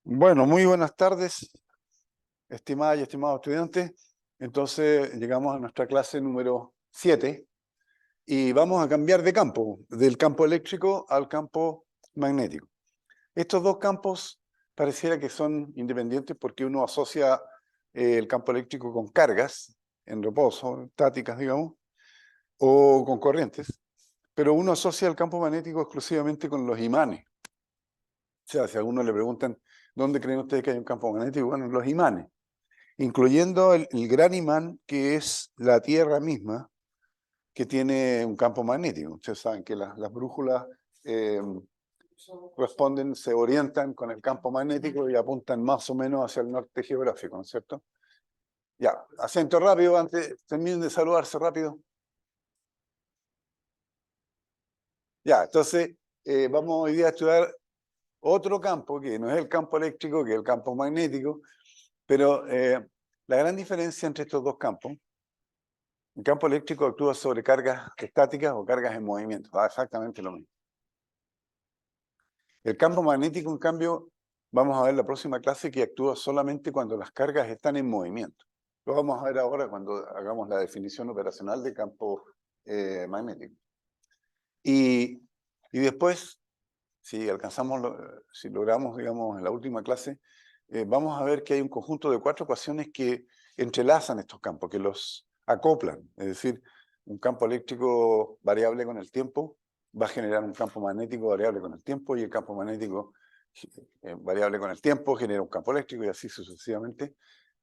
Bueno, muy buenas tardes, estimadas y estimados estudiantes. Entonces llegamos a nuestra clase número 7 y vamos a cambiar de campo, del campo eléctrico al campo magnético. Estos dos campos pareciera que son independientes porque uno asocia el campo eléctrico con cargas en reposo, estáticas, digamos, o con corrientes, pero uno asocia el campo magnético exclusivamente con los imanes. O sea, si a uno le preguntan, ¿dónde creen ustedes que hay un campo magnético? Bueno, los imanes, incluyendo el gran imán que es la Tierra misma, que tiene un campo magnético. Ustedes saben que las brújulas eh, responden, se orientan con el campo magnético y apuntan más o menos hacia el norte geográfico, ¿no es cierto? Ya, acento rápido, antes, terminen de saludarse rápido. Ya, entonces vamos hoy día a estudiar otro campo, que no es el campo eléctrico, que es el campo magnético, pero la gran diferencia entre estos dos campos, el campo eléctrico actúa sobre cargas estáticas o cargas en movimiento, exactamente lo mismo. El campo magnético, en cambio, vamos a ver la próxima clase que actúa solamente cuando las cargas están en movimiento. Lo vamos a ver ahora cuando hagamos la definición operacional de campo magnético. Y después, si alcanzamos, si logramos, digamos, en la última clase, vamos a ver que hay un conjunto de 4 ecuaciones que entrelazan estos campos, que los acoplan. Es decir, un campo eléctrico variable con el tiempo va a generar un campo magnético variable con el tiempo, y el campo magnético variable con el tiempo genera un campo eléctrico, y así sucesivamente.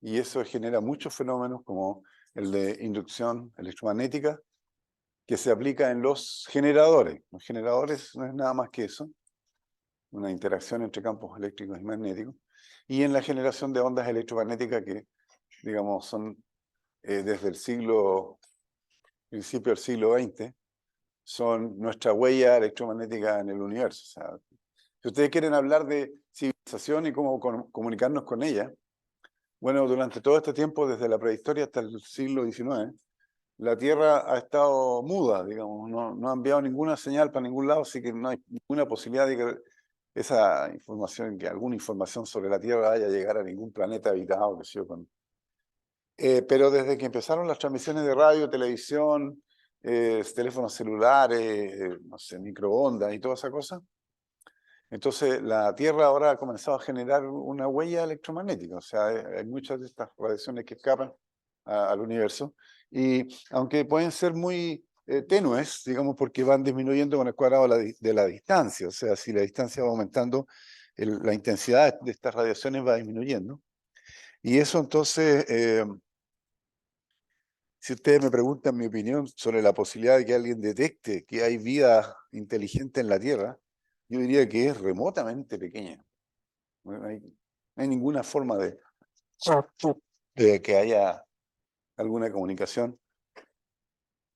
Y eso genera muchos fenómenos como el de inducción electromagnética, que se aplica en los generadores. Los generadores no es nada más que eso, una interacción entre campos eléctricos y magnéticos, y en la generación de ondas electromagnéticas que, digamos, son desde el principio del siglo XX, son nuestra huella electromagnética en el universo. O sea, si ustedes quieren hablar de civilización y cómo comunicarnos con ella, bueno, durante todo este tiempo, desde la prehistoria hasta el siglo XIX, la Tierra ha estado muda, digamos, no ha enviado ninguna señal para ningún lado, así que no hay ninguna posibilidad de que esa información, que alguna información sobre la Tierra vaya a llegar a ningún planeta habitado, que sé yo. Pero desde que empezaron las transmisiones de radio, televisión, teléfonos celulares, no sé, microondas y toda esa cosa, entonces la Tierra ahora ha comenzado a generar una huella electromagnética. O sea, hay muchas de estas radiaciones que escapan al universo, y aunque pueden ser muy tenues, digamos, porque van disminuyendo con el cuadrado de la distancia. O sea, si la distancia va aumentando, la intensidad de estas radiaciones va disminuyendo. Y eso entonces, si ustedes me preguntan mi opinión sobre la posibilidad de que alguien detecte que hay vida inteligente en la Tierra, yo diría que es remotamente pequeña. No hay ninguna forma de que haya alguna comunicación.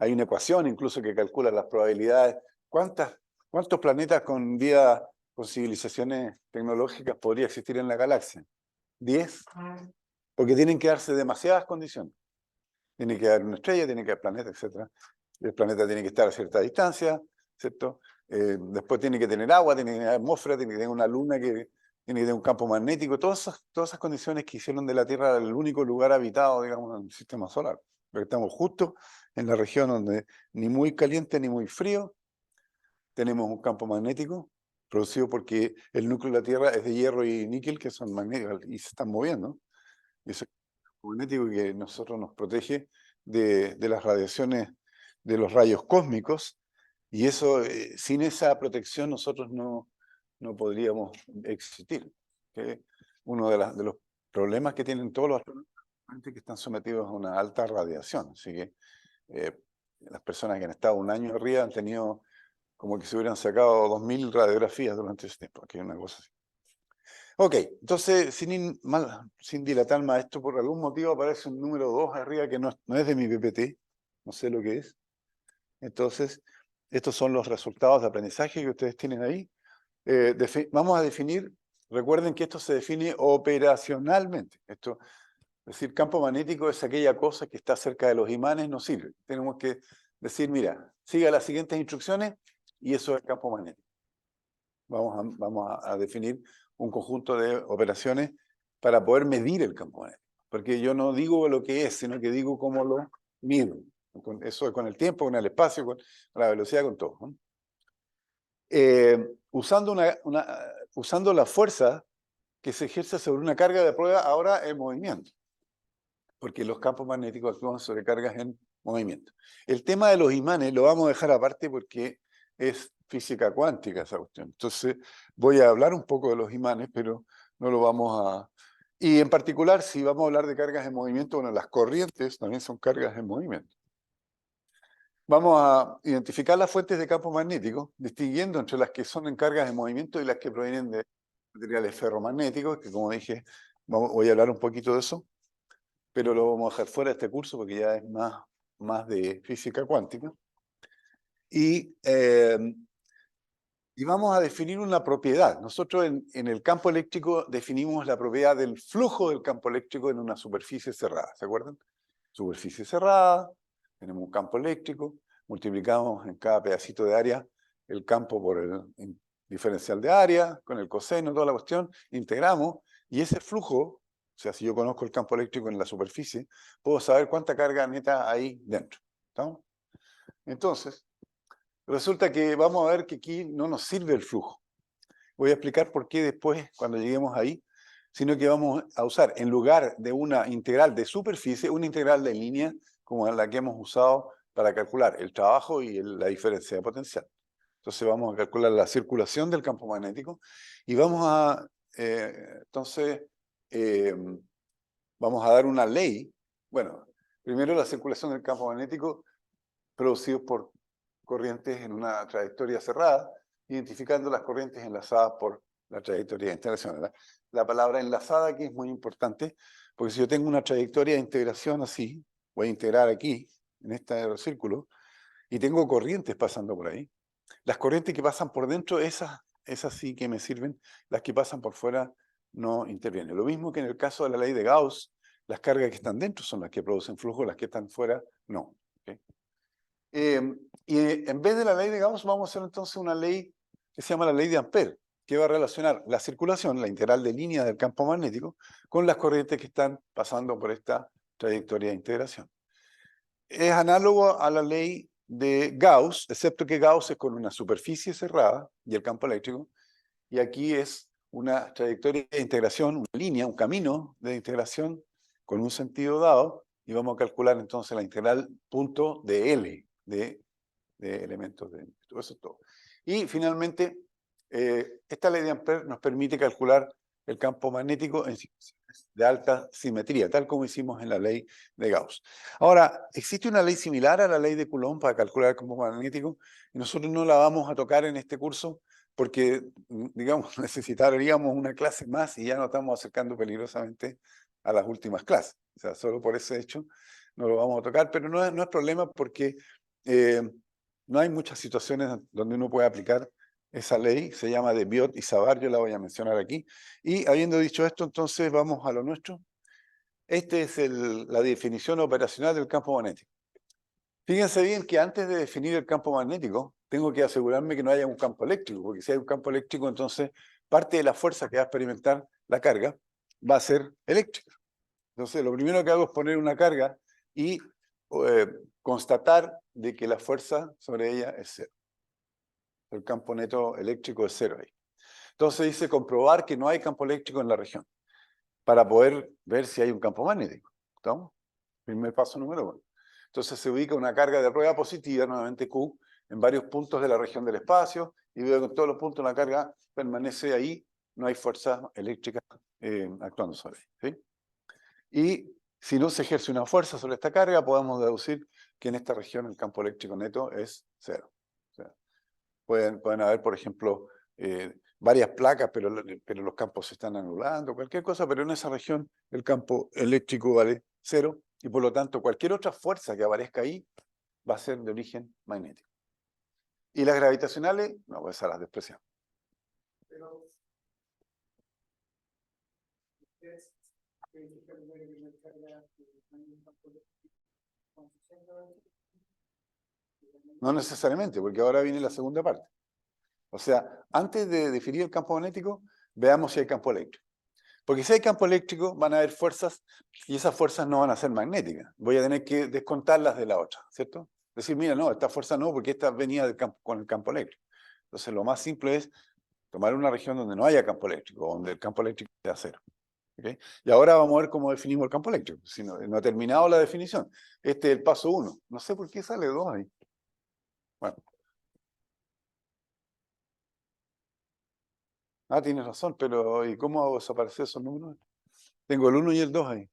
Hay una ecuación incluso que calcula las probabilidades. ¿Cuántos planetas con vida, con civilizaciones tecnológicas podría existir en la galaxia? ¿10? Porque tienen que darse demasiadas condiciones. Tiene que haber una estrella, tiene que haber planetas, etc. El planeta tiene que estar a cierta distancia, ¿cierto? Después tiene que tener agua, tiene que tener atmósfera, tiene que tener una luna que tiene que tener un campo magnético. Todas esas condiciones que hicieron de la Tierra el único lugar habitado, digamos, en el sistema solar. Porque estamos justo en la región donde ni muy caliente ni muy frío, tenemos un campo magnético producido porque el núcleo de la Tierra es de hierro y níquel, que son magnéticos y se están moviendo. Y eso es un campo magnético que nosotros nos protege de las radiaciones, de los rayos cósmicos, y eso, sin esa protección nosotros no podríamos existir. ¿Okay? Uno de los problemas que tienen todos los astronautas es que están sometidos a una alta radiación. Así que las personas que han estado un año arriba han tenido como que se hubieran sacado 2000 radiografías durante ese tiempo, que es una cosa así. Ok, entonces, sin dilatar más esto, por algún motivo aparece un número 2 arriba que no es de mi PPT, no sé lo que es. Entonces, estos son los resultados de aprendizaje que ustedes tienen ahí. Vamos a definir, recuerden que esto se define operacionalmente. Esto, es decir, campo magnético es aquella cosa que está cerca de los imanes, no sirve. Tenemos que decir, mira, siga las siguientes instrucciones y eso es campo magnético. Vamos a definir un conjunto de operaciones para poder medir el campo magnético. Porque yo no digo lo que es, sino que digo cómo lo mido. Eso es con el tiempo, con el espacio, con la velocidad, con todo, ¿no? Usando la fuerza que se ejerce sobre una carga de prueba ahora en movimiento, porque los campos magnéticos actúan sobre cargas en movimiento. El tema de los imanes lo vamos a dejar aparte porque es física cuántica esa cuestión. Entonces voy a hablar un poco de los imanes, pero no lo vamos a... Y en particular, si vamos a hablar de cargas en movimiento, bueno, las corrientes también son cargas en movimiento. Vamos a identificar las fuentes de campo magnético, distinguiendo entre las que son en cargas en movimiento y las que provienen de materiales ferromagnéticos, que como dije, voy a hablar un poquito de eso, pero lo vamos a dejar fuera de este curso porque ya es más de física cuántica. Y vamos a definir una propiedad. Nosotros en el campo eléctrico definimos la propiedad del flujo del campo eléctrico en una superficie cerrada, ¿se acuerdan? Superficie cerrada, tenemos un campo eléctrico, multiplicamos en cada pedacito de área el campo por el diferencial de área, con el coseno, toda la cuestión, integramos, y ese flujo, o sea, si yo conozco el campo eléctrico en la superficie, puedo saber cuánta carga neta hay dentro. ¿Estamos? Entonces, resulta que vamos a ver que aquí no nos sirve el flujo. Voy a explicar por qué después, cuando lleguemos ahí, sino que vamos a usar, en lugar de una integral de superficie, una integral de línea, como la que hemos usado para calcular el trabajo y la diferencia de potencial. Entonces vamos a calcular la circulación del campo magnético y entonces, vamos a dar una ley. Bueno, primero la circulación del campo magnético producido por corrientes en una trayectoria cerrada, identificando las corrientes enlazadas por la trayectoria de integración. La palabra enlazada aquí es muy importante, porque si yo tengo una trayectoria de integración así, voy a integrar aquí, en este círculo, y tengo corrientes pasando por ahí. Las corrientes que pasan por dentro, esas sí que me sirven, las que pasan por fuera no intervienen. Lo mismo que en el caso de la ley de Gauss, las cargas que están dentro son las que producen flujo, las que están fuera no. ¿Okay? Y en vez de la ley de Gauss vamos a hacer entonces una ley que se llama la ley de Ampère, que va a relacionar la circulación, la integral de línea del campo magnético, con las corrientes que están pasando por esta trayectoria de integración. Es análogo a la ley de Gauss, excepto que Gauss es con una superficie cerrada y el campo eléctrico, y aquí es una trayectoria de integración, una línea, un camino de integración con un sentido dado, y vamos a calcular entonces la integral punto de L, de elementos de todo eso es todo. Y finalmente, esta ley de Ampère nos permite calcular el campo magnético en situaciones de alta simetría, tal como hicimos en la ley de Gauss. Ahora, existe una ley similar a la ley de Coulomb para calcular el campo magnético, y nosotros no la vamos a tocar en este curso porque, digamos, necesitaríamos una clase más y ya nos estamos acercando peligrosamente a las últimas clases. O sea, solo por ese hecho no lo vamos a tocar, pero no es problema porque no hay muchas situaciones donde uno puede aplicar esa ley, se llama de Biot y Savart, yo la voy a mencionar aquí. Y habiendo dicho esto, entonces vamos a lo nuestro. Esta es la definición operacional del campo magnético. Fíjense bien que antes de definir el campo magnético, tengo que asegurarme que no haya un campo eléctrico, porque si hay un campo eléctrico, entonces parte de la fuerza que va a experimentar la carga va a ser eléctrica. Entonces, lo primero que hago es poner una carga y constatar de que la fuerza sobre ella es cero. El campo neto eléctrico es cero ahí. Entonces dice comprobar que no hay campo eléctrico en la región para poder ver si hay un campo magnético. ¿Estamos? Primer paso número 1. Entonces se ubica una carga de prueba positiva, nuevamente Q, en varios puntos de la región del espacio, y veo que en todos los puntos la carga permanece ahí, no hay fuerza eléctrica actuando sobre ella. ¿Sí? Y si no se ejerce una fuerza sobre esta carga, podemos deducir que en esta región el campo eléctrico neto es cero. O sea, pueden haber, por ejemplo, varias placas, pero los campos se están anulando, cualquier cosa, pero en esa región el campo eléctrico vale cero, y por lo tanto cualquier otra fuerza que aparezca ahí va a ser de origen magnético. Y las gravitacionales, no, pues esas las despreciamos. Pero, no necesariamente, porque ahora viene la segunda parte. O sea, antes de definir el campo magnético, veamos si hay campo eléctrico. Porque si hay campo eléctrico, van a haber fuerzas y esas fuerzas no van a ser magnéticas. Voy a tener que descontarlas de la otra, ¿cierto? Decir, mira, no, esta fuerza no, porque esta venía del campo, con el campo eléctrico. Entonces, lo más simple es tomar una región donde no haya campo eléctrico, donde el campo eléctrico sea cero. ¿Okay? Y ahora vamos a ver cómo definimos el campo eléctrico. Si no, no ha terminado la definición. Este es el paso 1. No sé por qué sale 2 ahí. Bueno. Ah, tienes razón, pero ¿y cómo hago desaparecer esos números? Tengo el 1 y el 2 ahí.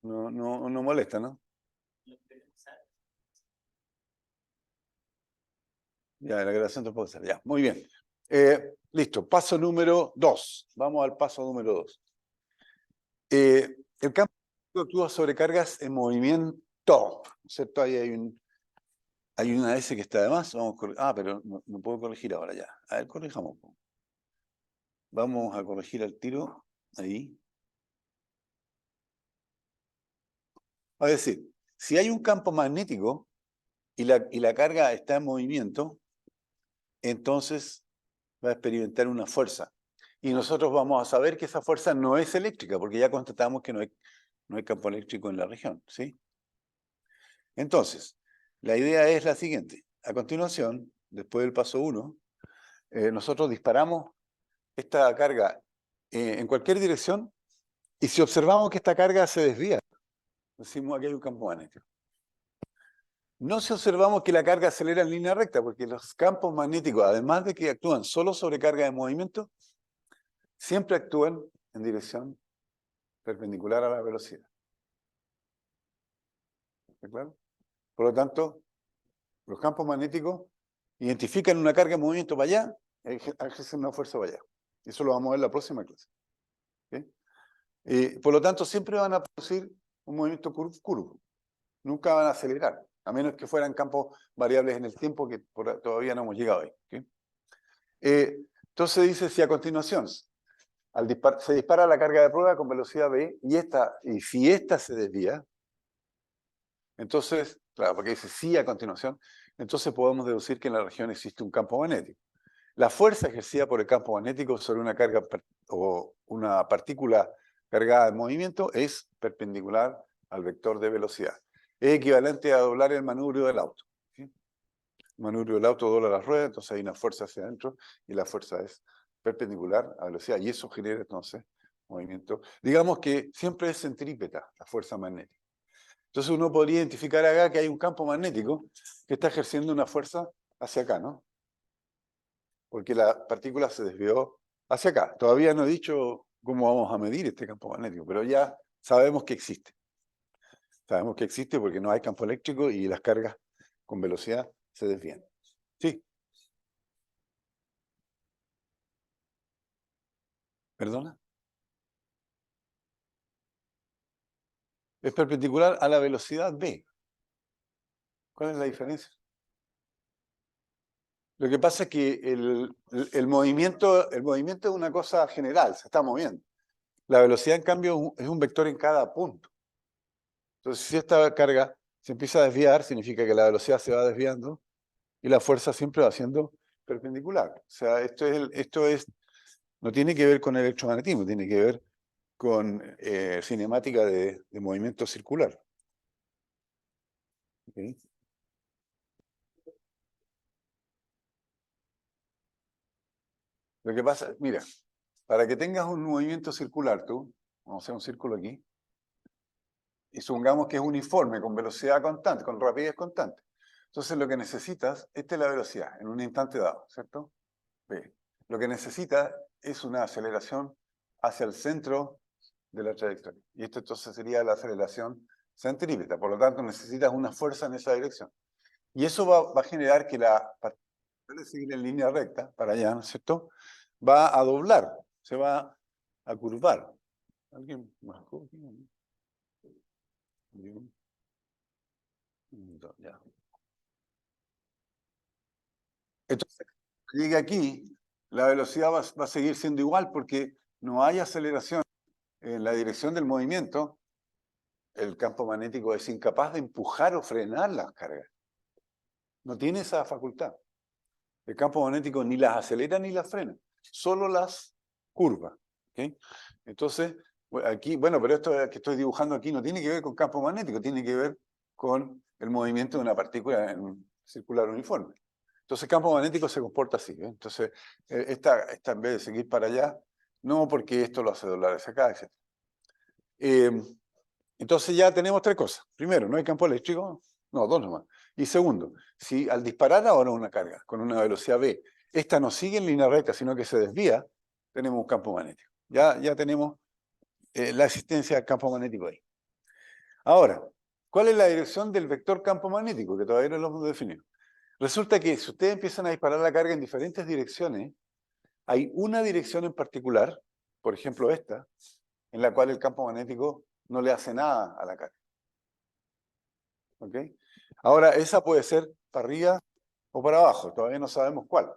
No molesta, ¿no? Ya, la creación tampoco sale. Ya, muy bien. Listo, paso número 2. Vamos al paso número 2. El campo actúa sobre cargas en movimiento, ¿cierto? Ahí hay una S que está de más. Pero no puedo corregir ahora ya. A ver, corrijamos. Vamos a corregir al tiro. Ahí. Es decir, si hay un campo magnético y la carga está en movimiento, entonces va a experimentar una fuerza. Y nosotros vamos a saber que esa fuerza no es eléctrica, porque ya constatamos que no hay campo eléctrico en la región, ¿sí? Entonces, la idea es la siguiente. A continuación, después del paso 1, nosotros disparamos esta carga en cualquier dirección y si observamos que esta carga se desvía, decimos aquí hay un campo magnético. No si observamos que la carga acelera en línea recta, porque los campos magnéticos, además de que actúan solo sobre carga de movimiento, siempre actúan en dirección perpendicular a la velocidad. ¿Está claro? Por lo tanto, los campos magnéticos identifican una carga de movimiento para allá, ejercen una fuerza para allá. Eso lo vamos a ver en la próxima clase. ¿Okay? Por lo tanto, siempre van a producir un movimiento curvo. Nunca van a acelerar, a menos que fueran campos variables en el tiempo que todavía no hemos llegado ahí. ¿Okay? Entonces dice, si a continuación se dispara la carga de prueba con velocidad v y si esta se desvía, entonces, claro, porque dice sí a continuación, entonces podemos deducir que en la región existe un campo magnético. La fuerza ejercida por el campo magnético sobre una carga o una partícula cargada en movimiento es perpendicular al vector de velocidad. Es equivalente a doblar el manubrio del auto. ¿Sí? El manubrio del auto dobla las ruedas, entonces hay una fuerza hacia adentro y la fuerza es perpendicular a velocidad y eso genera entonces movimiento. Digamos que siempre es centrípeta la fuerza magnética. Entonces uno podría identificar acá que hay un campo magnético que está ejerciendo una fuerza hacia acá, ¿no? Porque la partícula se desvió hacia acá. Todavía no he dicho cómo vamos a medir este campo magnético, pero ya sabemos que existe. Sabemos que existe porque no hay campo eléctrico y las cargas con velocidad se desvían. ¿Sí? ¿Perdona? Es perpendicular a la velocidad v. ¿Cuál es la diferencia? Lo que pasa es que el movimiento es una cosa general, se está moviendo. La velocidad, en cambio, es un vector en cada punto. Entonces, si esta carga se empieza a desviar, significa que la velocidad se va desviando y la fuerza siempre va siendo perpendicular. O sea, no tiene que ver con electromagnetismo, tiene que ver con cinemática de movimiento circular. ¿Okay? Lo que pasa, mira, para que tengas un movimiento circular, vamos a hacer un círculo aquí, y supongamos que es uniforme, con velocidad constante, con rapidez constante. Entonces lo que necesitas, esta es la velocidad, en un instante dado, ¿cierto? B. Lo que necesitas es una aceleración hacia el centro de la trayectoria. Y esto entonces sería la aceleración centrípeta. Por lo tanto, necesitas una fuerza en esa dirección. Y eso va a generar que la partícula de seguir en línea recta, para allá, ¿no es cierto? Va a doblar, se va a curvar. ¿Alguien marcó aquí? Ya. Entonces, llegue aquí, la velocidad va a seguir siendo igual porque no hay aceleración en la dirección del movimiento. El campo magnético es incapaz de empujar o frenar las cargas. No tiene esa facultad. El campo magnético ni las acelera ni las frena, solo las curva. ¿Okay? Entonces, aquí, bueno, pero esto que estoy dibujando aquí no tiene que ver con campo magnético, tiene que ver con el movimiento de una partícula en un circular uniforme. Entonces el campo magnético se comporta así. ¿Eh? Entonces, esta en vez de seguir para allá, no porque esto lo hace doblar hacia acá, etc. Entonces ya tenemos tres cosas. Primero, no hay campo eléctrico, no, dos nomás. Y segundo, si al disparar ahora una carga con una velocidad v, esta no sigue en línea recta, sino que se desvía, tenemos un campo magnético. Ya tenemos la existencia del campo magnético ahí. Ahora, ¿cuál es la dirección del vector campo magnético? Que todavía no lo hemos definido. Resulta que si ustedes empiezan a disparar la carga en diferentes direcciones, hay una dirección en particular, por ejemplo esta, en la cual el campo magnético no le hace nada a la carga. ¿Ok? Ahora, esa puede ser para arriba o para abajo, todavía no sabemos cuál.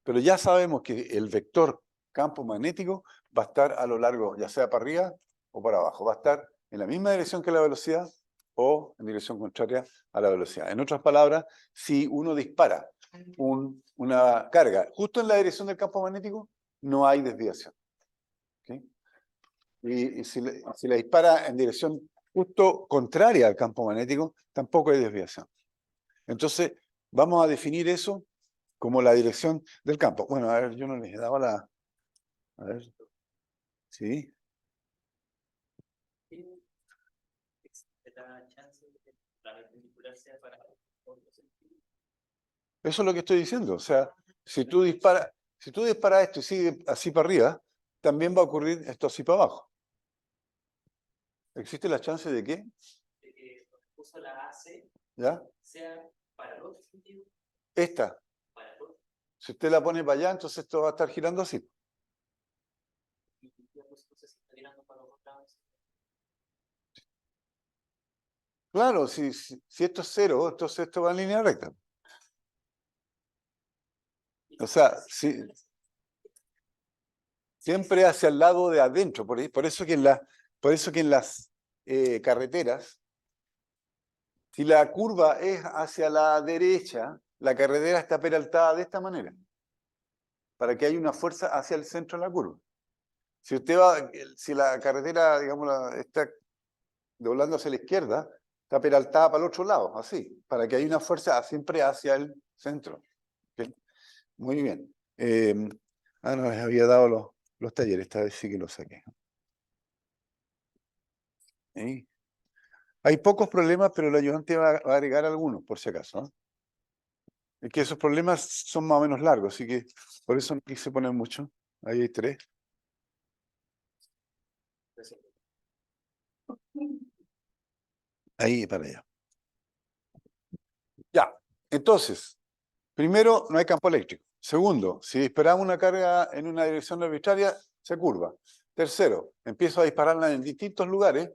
Pero ya sabemos que el vector campo magnético va a estar a lo largo, ya sea para arriba o para abajo. Va a estar en la misma dirección que la velocidad o en dirección contraria a la velocidad. En otras palabras, si uno dispara una carga justo en la dirección del campo magnético, no hay desviación. ¿Okay? Y si la dispara en dirección justo contraria al campo magnético, tampoco hay desviación. Entonces, vamos a definir eso como la dirección del campo. Bueno, a ver, yo no les daba la... A ver, sí. Eso es lo que estoy diciendo. O sea, si tú disparas esto y sigue así para arriba, también va a ocurrir esto así para abajo. ¿Existe la chance de qué? De que puso la AC ¿Ya? sea para el otro sentido. Esta. Para el otro. Si usted la pone para allá, entonces esto va a estar girando así. Y entonces se está girando para los lados. Claro, si esto es cero, entonces esto va en línea recta. O sea, siempre hacia el lado de adentro. Por eso que en las carreteras, si la curva es hacia la derecha, la carretera está peraltada de esta manera, para que haya una fuerza hacia el centro de la curva. Si la carretera, digamos, está doblando hacia la izquierda, está peraltada para el otro lado, así, para que haya una fuerza siempre hacia el centro. ¿Okay? Muy bien. No les había dado los talleres, esta vez sí que los saqué. ¿Sí? Hay pocos problemas, pero el ayudante va a agregar algunos, por si acaso. ¿No? Es que esos problemas son más o menos largos, así que por eso no quise poner mucho. Ahí hay tres. Ahí para allá. Ya, entonces, primero, no hay campo eléctrico. Segundo, si disparamos una carga en una dirección arbitraria, se curva. Tercero, empiezo a dispararla en distintos lugares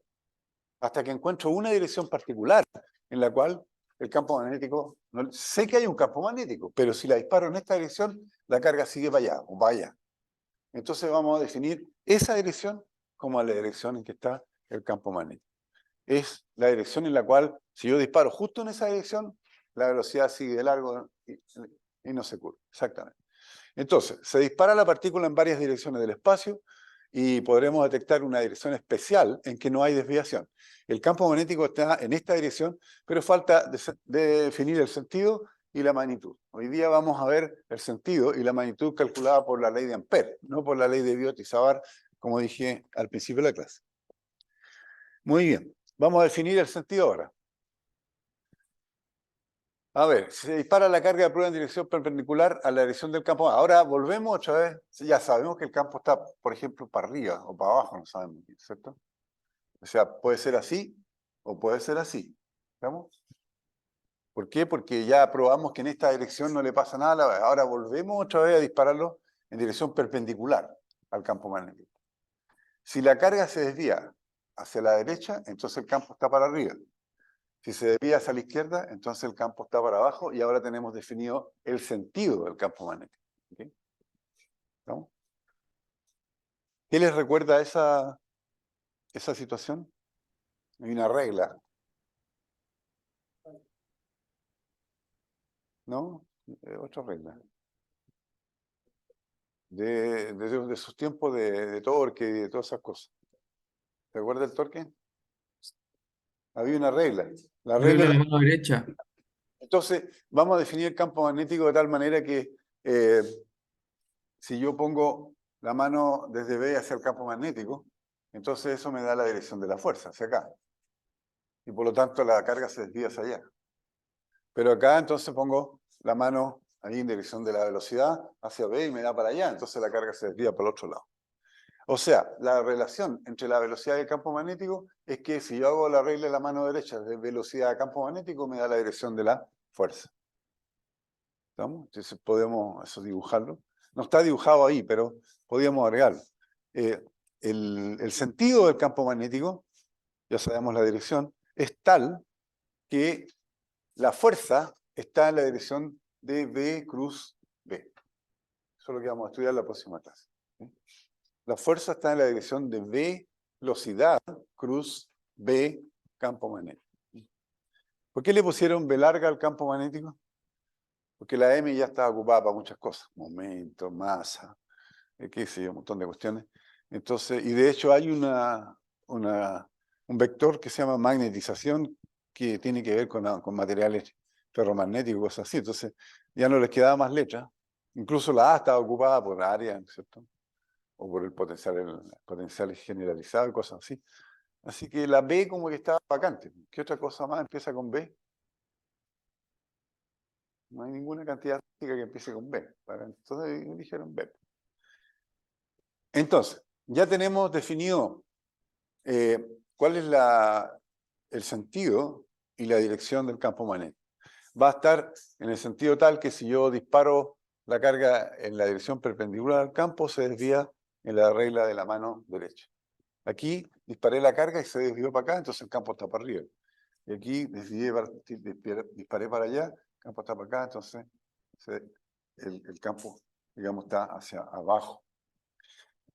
hasta que encuentro una dirección particular en la cual el campo magnético, sé que hay un campo magnético, pero si la disparo en esta dirección, la carga sigue para allá o para allá. Entonces vamos a definir esa dirección como la dirección en que está el campo magnético. Es la dirección en la cual, si yo disparo justo en esa dirección, la velocidad sigue de largo y no se curva. Exactamente. Entonces, se dispara la partícula en varias direcciones del espacio y podremos detectar una dirección especial en que no hay desviación. El campo magnético está en esta dirección, pero falta de definir el sentido y la magnitud. Hoy día vamos a ver el sentido y la magnitud calculada por la ley de Ampère, no por la ley de Biot y Savart, como dije al principio de la clase. Muy bien, vamos a definir el sentido ahora. A ver, se dispara la carga de prueba en dirección perpendicular a la dirección del campo. Ahora volvemos otra vez. Ya sabemos que el campo está, por ejemplo, para arriba o para abajo, no sabemos, ¿cierto? O sea, puede ser así o puede ser así. ¿Estamos? ¿Por qué? Porque ya probamos que en esta dirección no le pasa nada. Ahora volvemos otra vez a dispararlo en dirección perpendicular al campo magnético. Si la carga se desvía hacia la derecha, entonces el campo está para arriba. Si se desvía hacia la izquierda, entonces el campo está para abajo y ahora tenemos definido el sentido del campo magnético. ¿Okay? ¿No? ¿Qué les recuerda esa situación? Hay una regla. ¿No? Otra regla. de sus tiempos de torque y de todas esas cosas. ¿Te acuerdas del torque? Había una regla. La Regla regla. de mano derecha. Entonces, vamos a definir el campo magnético de tal manera que si yo pongo la mano desde B hacia el campo magnético, entonces eso me da la dirección de la fuerza, hacia acá. Y por lo tanto la carga se desvía hacia allá. Pero acá entonces pongo la mano ahí en dirección de la velocidad hacia B y me da para allá, entonces la carga se desvía para el otro lado. O sea, la relación entre la velocidad y el campo magnético es que si yo hago la regla de la mano derecha de velocidad a campo magnético, me da la dirección de la fuerza. ¿Estamos? Entonces podemos eso dibujarlo. No está dibujado ahí, pero podríamos agregarlo. El sentido del campo magnético, ya sabemos la dirección, es tal que la fuerza está en la dirección de B cruz B. Eso es lo que vamos a estudiar en la próxima clase. ¿Sí? La fuerza está en la dirección de V velocidad cruz B campo magnético. ¿Por qué le pusieron V larga al campo magnético? Porque la M ya está ocupada para muchas cosas, momento, masa, qué sé yo, un montón de cuestiones. Entonces, y de hecho hay un vector que se llama magnetización que tiene que ver con materiales ferromagnéticos, cosas así. Entonces, ya no les quedaba más letra. Incluso la A estaba ocupada por área, ¿cierto? O por el potencial generalizado y cosas así. Así que la B como que estaba vacante. ¿Qué otra cosa más empieza con B? No hay ninguna cantidad física que empiece con B. Entonces dijeron B. Entonces, ya tenemos definido cuál es el sentido y la dirección del campo magnético. Va a estar en el sentido tal que si yo disparo la carga en la dirección perpendicular al campo, se desvía en la regla de la mano derecha. Aquí disparé la carga y se desvió para acá, entonces el campo está para arriba. Y aquí disparé para allá, el campo está para acá, entonces el campo, digamos, está hacia abajo.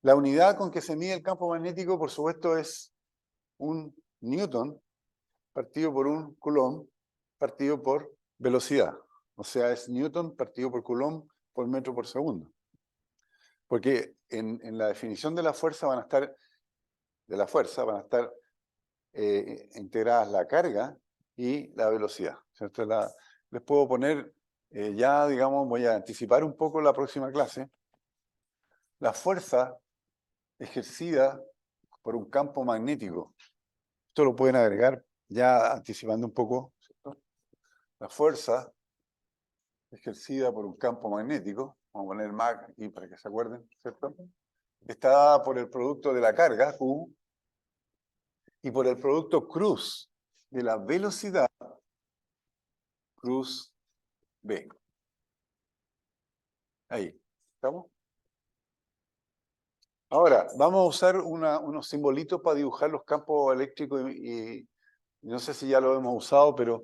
La unidad con que se mide el campo magnético, por supuesto, es un newton partido por un coulomb partido por velocidad. O sea, es newton partido por coulomb por metro por segundo. Porque en la definición de la fuerza van a estar integradas la carga y la velocidad. ¿Cierto? Les puedo poner, ya digamos, voy a anticipar un poco la próxima clase. La fuerza ejercida por un campo magnético. Esto lo pueden agregar ya anticipando un poco, ¿cierto? La fuerza ejercida por un campo magnético, vamos a poner mag aquí para que se acuerden, ¿cierto? Está dada por el producto de la carga, Q, y por el producto cruz de la velocidad, cruz B. Ahí, ¿estamos? Ahora, vamos a usar unos simbolitos para dibujar los campos eléctricos y no sé si ya lo hemos usado, pero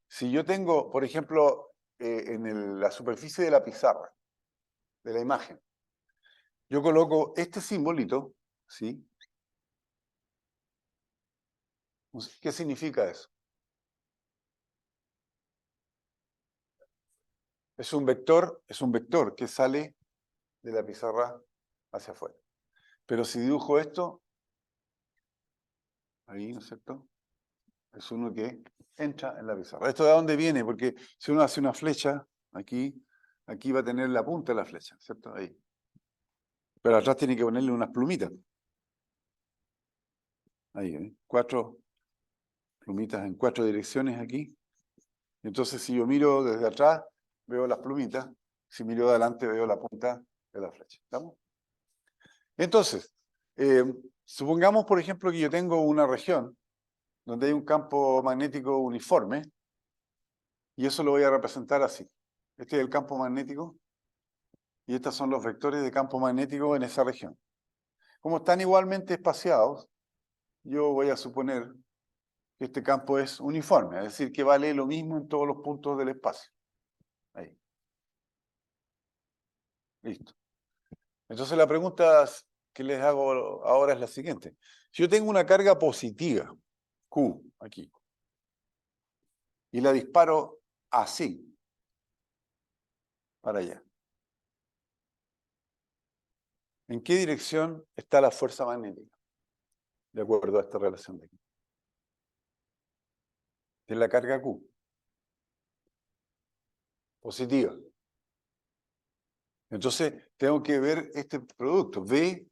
si yo tengo, por ejemplo, en la superficie de la pizarra, de la imagen, yo coloco este simbolito, ¿sí? ¿Qué significa eso? Es un vector que sale de la pizarra hacia afuera. Pero si dibujo esto, ahí, ¿no es cierto? Es uno que entra en la pizarra. ¿Esto de dónde viene? Porque si uno hace una flecha, aquí va a tener la punta de la flecha, ¿cierto? Ahí. Pero atrás tiene que ponerle unas plumitas. Ahí, ¿eh? 4 plumitas en 4 direcciones aquí. Entonces, si yo miro desde atrás, veo las plumitas. Si miro de adelante, veo la punta de la flecha. ¿Estamos? Entonces, supongamos, por ejemplo, que yo tengo una región donde hay un campo magnético uniforme, y eso lo voy a representar así. Este es el campo magnético, y estos son los vectores de campo magnético en esa región. Como están igualmente espaciados, yo voy a suponer que este campo es uniforme, es decir, que vale lo mismo en todos los puntos del espacio. Ahí. Listo. Entonces la pregunta que les hago ahora es la siguiente. Si yo tengo una carga positiva, Q, aquí, y la disparo así, para allá. ¿En qué dirección está la fuerza magnética? De acuerdo a esta relación de aquí. Es la carga Q. Positiva. Entonces, tengo que ver este producto. V,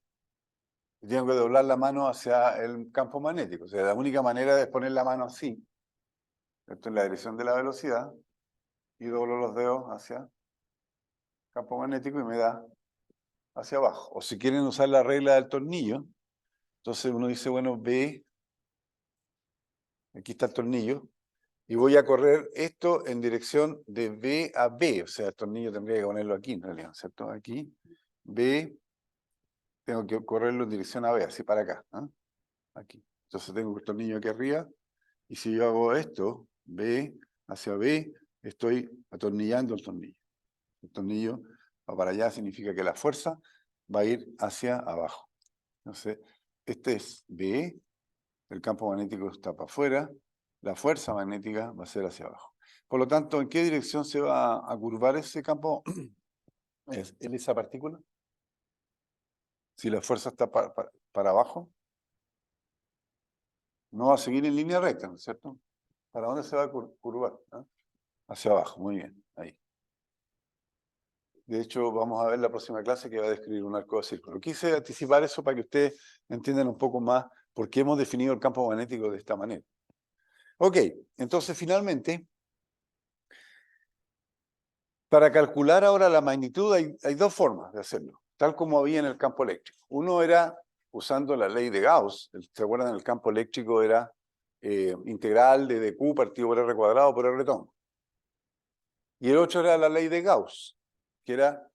y tengo que doblar la mano hacia el campo magnético. O sea, la única manera es poner la mano así. Esto es la dirección de la velocidad. Y doblo los dedos hacia el campo magnético y me da hacia abajo. O si quieren usar la regla del tornillo, entonces uno dice, bueno, V, aquí está el tornillo, y voy a correr esto en dirección de B a B. O sea, el tornillo tendría que ponerlo aquí en realidad, ¿cierto? Aquí, B, tengo que correrlo en dirección a B, así para acá, ¿eh? Aquí. Entonces tengo el tornillo aquí arriba, y si yo hago esto, B hacia B, estoy atornillando el tornillo. El tornillo va para allá, significa que la fuerza va a ir hacia abajo. Entonces, este es B, el campo magnético está para afuera, la fuerza magnética va a ser hacia abajo. Por lo tanto, ¿en qué dirección se va a curvar ese campo? ¿En esa partícula? Si la fuerza está para abajo, no va a seguir en línea recta, ¿no es cierto? ¿Para dónde se va a curvar? ¿Ah? Hacia abajo, muy bien, ahí. De hecho, vamos a ver la próxima clase que va a describir un arco de círculo. Quise anticipar eso para que ustedes entiendan un poco más por qué hemos definido el campo magnético de esta manera. Ok, entonces finalmente, para calcular ahora la magnitud hay dos formas de hacerlo, tal como había en el campo eléctrico. Uno era usando la ley de Gauss. ¿Se acuerdan? El campo eléctrico era integral de dq partido por r cuadrado por r tongo. Y el otro era la ley de Gauss, que era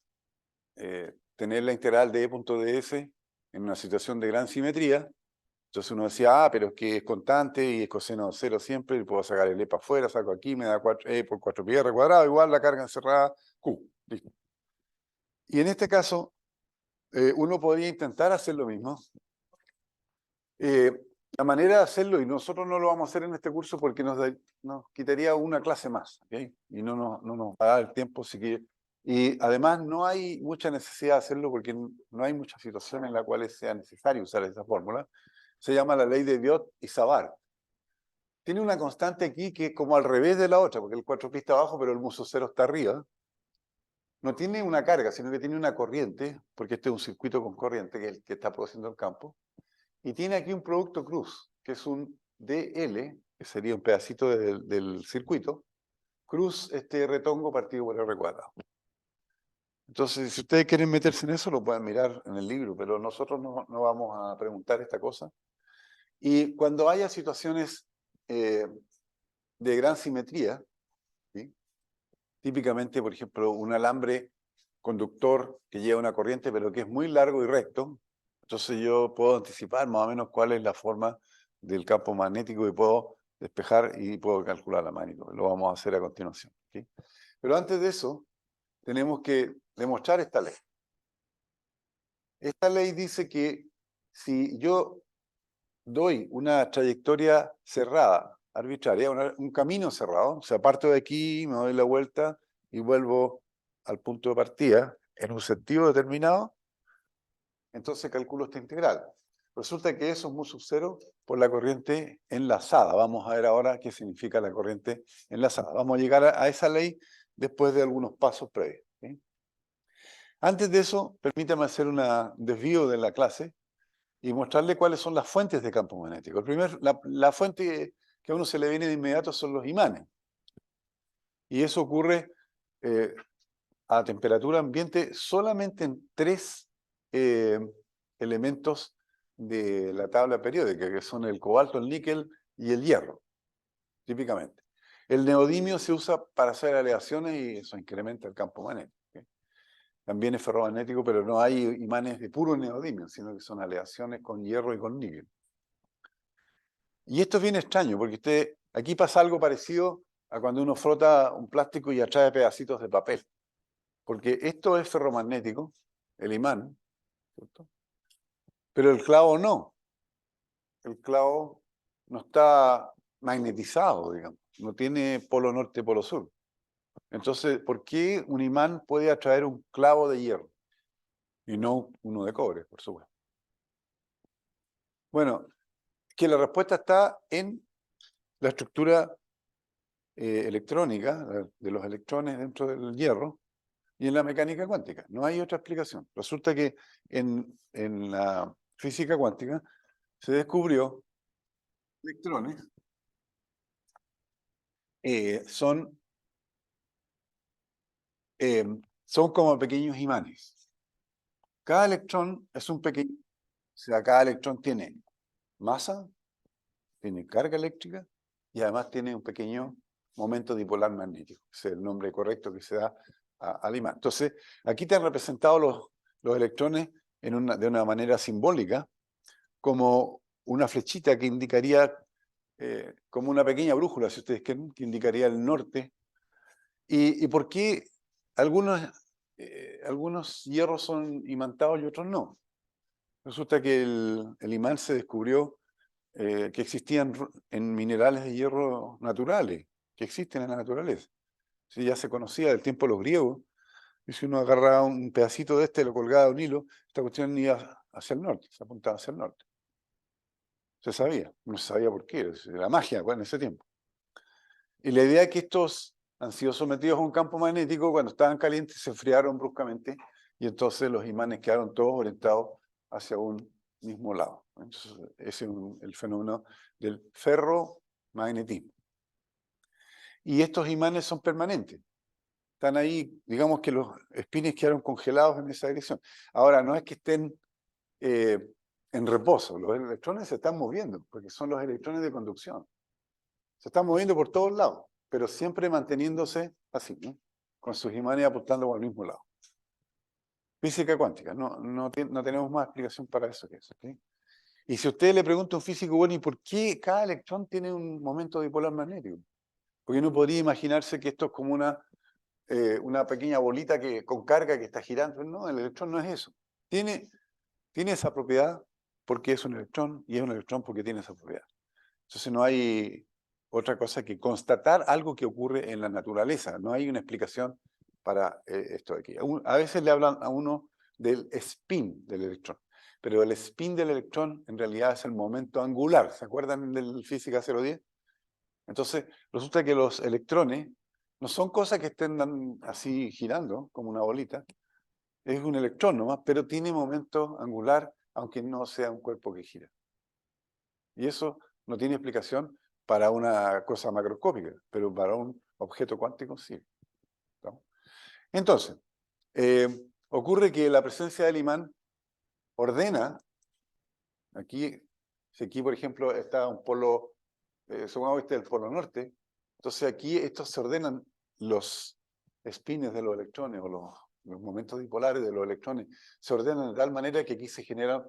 tener la integral de E.ds en una situación de gran simetría. Entonces uno decía, pero es que es constante y es coseno cero siempre, y puedo sacar el E para afuera, saco aquí, me da E por 4πr cuadrado, igual la carga encerrada Q. Listo. Y en este caso, uno podría intentar hacer lo mismo. La manera de hacerlo, y nosotros no lo vamos a hacer en este curso porque nos quitaría una clase más, ¿okay? Y no nos va a dar el tiempo. Y además no hay mucha necesidad de hacerlo porque no hay muchas situaciones en las cuales sea necesario usar esa fórmula. Se llama la ley de Biot y Savart. Tiene una constante aquí que es como al revés de la otra, porque el 4π está abajo, pero el muso cero está arriba. No tiene una carga, sino que tiene una corriente, porque este es un circuito con corriente, que es el que está produciendo el campo. Y tiene aquí un producto cruz, que es un dl, que sería un pedacito del circuito, cruz este retongo partido por r cuadrado. Entonces, si ustedes quieren meterse en eso, lo pueden mirar en el libro, pero nosotros no vamos a preguntar esta cosa. Y cuando haya situaciones de gran simetría, ¿sí? Típicamente, por ejemplo, un alambre conductor que lleva una corriente, pero que es muy largo y recto, entonces yo puedo anticipar más o menos cuál es la forma del campo magnético y puedo despejar y puedo calcular la magnitud. Lo vamos a hacer a continuación, ¿sí? Pero antes de eso, tenemos que demostrar esta ley. Esta ley dice que si yo doy una trayectoria cerrada, arbitraria, un camino cerrado, o sea, parto de aquí, me doy la vuelta y vuelvo al punto de partida en un sentido determinado, entonces calculo esta integral. Resulta que eso es mu sub 0 por la corriente enlazada. Vamos a ver ahora qué significa la corriente enlazada. Vamos a llegar a esa ley después de algunos pasos previos, ¿sí? Antes de eso, permítame hacer un desvío de la clase y mostrarle cuáles son las fuentes de campo magnético. La fuente que a uno se le viene de inmediato son los imanes. Y eso ocurre a temperatura ambiente solamente en 3 elementos de la tabla periódica, que son el cobalto, el níquel y el hierro, típicamente. El neodimio se usa para hacer aleaciones y eso incrementa el campo magnético, ¿okay? También es ferromagnético, pero no hay imanes de puro neodimio, sino que son aleaciones con hierro y con níquel. Y esto es bien extraño, porque aquí pasa algo parecido a cuando uno frota un plástico y atrae pedacitos de papel. Porque esto es ferromagnético, el imán, ¿cierto? Pero el clavo no. El clavo no está magnetizado, digamos. No tiene polo norte, polo sur. Entonces, ¿por qué un imán puede atraer un clavo de hierro? y no uno de cobre, por supuesto. Bueno, que la respuesta está en la estructura electrónica de los electrones dentro del hierro y en la mecánica cuántica. No hay otra explicación. Resulta que en la física cuántica se descubrió electrones son como pequeños imanes. Cada electrón es un pequeño, o sea, cada electrón tiene masa, tiene carga eléctrica y además tiene un pequeño momento dipolar magnético. Ese es el nombre correcto que se da al imán. Entonces, aquí te han representado los electrones de una manera simbólica, como una flechita que indicaría, como una pequeña brújula, si ustedes quieren, que indicaría el norte. ¿Y por qué algunos hierros son imantados y otros no? Resulta que el imán se descubrió que existían en minerales de hierro naturales, que existen en la naturaleza. Sí, ya se conocía del tiempo de los griegos, y si uno agarraba un pedacito de este, lo colgaba de un hilo, esta cuestión iba hacia el norte, se apuntaba hacia el norte. Se sabía, no se sabía por qué, es la magia en ese tiempo. Y la idea es que estos han sido sometidos a un campo magnético, cuando estaban calientes se enfriaron bruscamente, y entonces los imanes quedaron todos orientados hacia un mismo lado. Entonces, ese es el fenómeno del ferromagnetismo. Y estos imanes son permanentes. Están ahí, digamos que los espines quedaron congelados en esa dirección. Ahora, no es que estén en reposo, los electrones se están moviendo, porque son los electrones de conducción. Se están moviendo por todos lados, pero siempre manteniéndose así, ¿no? Con sus imanes apuntando por el mismo lado. Física cuántica, no tenemos más explicación para eso que eso. ¿Sí? Y si usted le pregunta a un físico, bueno, ¿y por qué cada electrón tiene un momento dipolar magnético? Porque uno podría imaginarse que esto es como una pequeña bolita con carga que está girando. No, el electrón no es eso. Tiene esa propiedad porque es un electrón y es un electrón porque tiene esa propiedad. Entonces no hay otra cosa que constatar algo que ocurre en la naturaleza. No hay una explicación para esto de aquí. A veces le hablan a uno del spin del electrón, pero el spin del electrón en realidad es el momento angular. ¿Se acuerdan del Física 010? Entonces resulta que los electrones no son cosas que estén así girando como una bolita. Es un electrón nomás, pero tiene momento angular, aunque no sea un cuerpo que gira. Y eso no tiene explicación para una cosa macroscópica, pero para un objeto cuántico sí. ¿No? Entonces, ocurre que la presencia del imán ordena, si aquí por ejemplo está un polo, supongamos que este es el polo norte, entonces aquí estos se ordenan los espines de los electrones o los momentos dipolares de los electrones, se ordenan de tal manera que aquí se generan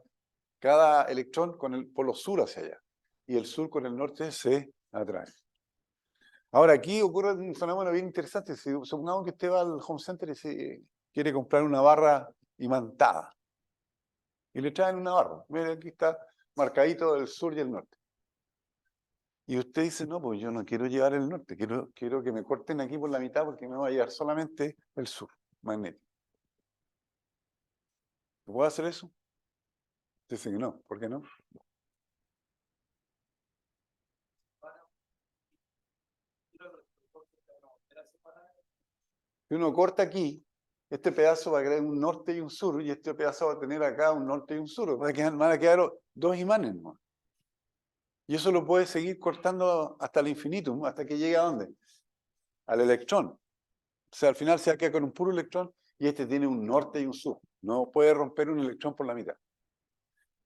cada electrón con el polo sur hacia allá y el sur con el norte se atraen. Ahora, aquí ocurre un fenómeno bien interesante. Si supongamos que usted va al home center y se quiere comprar una barra imantada y le traen una barra. Mira, aquí está marcadito el sur y el norte. Y usted dice, no, pues yo no quiero llevar el norte, quiero que me corten aquí por la mitad porque me va a llevar solamente el sur magnético. ¿Puedo hacer eso? Dice que no. ¿Por qué no? Si uno corta aquí, este pedazo va a crear un norte y un sur, y este pedazo va a tener acá un norte y un sur. Van a quedar dos imanes, ¿no? Y eso lo puede seguir cortando hasta el infinito, ¿no? Hasta que llegue a dónde? Al electrón. O sea, al final se va a quedar con un puro electrón y este tiene un norte y un sur. No puede romper un electrón por la mitad.